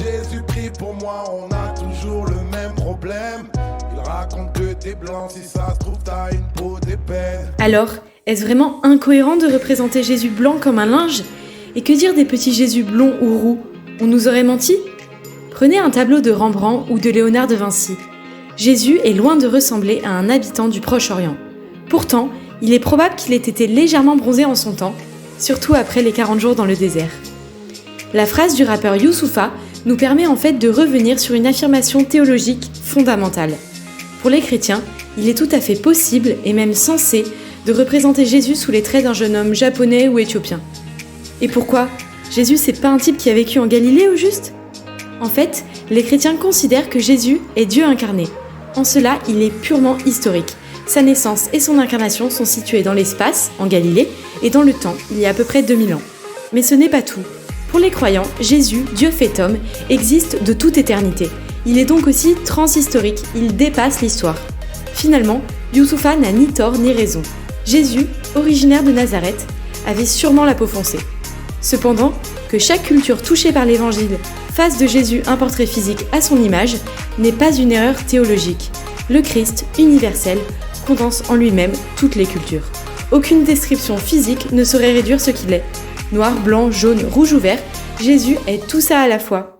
Jésus prie pour moi, on a toujours le même problème. Il raconte que t'es blanc, si ça se trouve t'as une peau d'ébène. Alors, est-ce vraiment incohérent de représenter Jésus blanc comme un linge ? Et que dire des petits Jésus blonds ou roux ? On nous aurait menti ? Prenez un tableau de Rembrandt ou de Léonard de Vinci. Jésus est loin de ressembler à un habitant du Proche-Orient. Pourtant, il est probable qu'il ait été légèrement bronzé en son temps, surtout après les 40 jours dans le désert. La phrase du rappeur Youssoupha nous permet en fait de revenir sur une affirmation théologique fondamentale. Pour les chrétiens, il est tout à fait possible et même censé de représenter Jésus sous les traits d'un jeune homme japonais ou éthiopien. Et pourquoi ? Jésus, c'est pas un type qui a vécu en Galilée au juste ? En fait, les chrétiens considèrent que Jésus est Dieu incarné. En cela, il est purement historique. Sa naissance et son incarnation sont situées dans l'espace, en Galilée, et dans le temps, il y a à peu près 2000 ans. Mais ce n'est pas tout. Pour les croyants, Jésus, Dieu fait homme, existe de toute éternité. Il est donc aussi transhistorique, il dépasse l'histoire. Finalement, Youssoupha n'a ni tort ni raison. Jésus, originaire de Nazareth, avait sûrement la peau foncée. Cependant, que chaque culture touchée par l'évangile fasse de Jésus un portrait physique à son image n'est pas une erreur théologique. Le Christ, universel, condense en lui-même toutes les cultures. Aucune description physique ne saurait réduire ce qu'il est. Noir, blanc, jaune, rouge ou vert, Jésus est tout ça à la fois.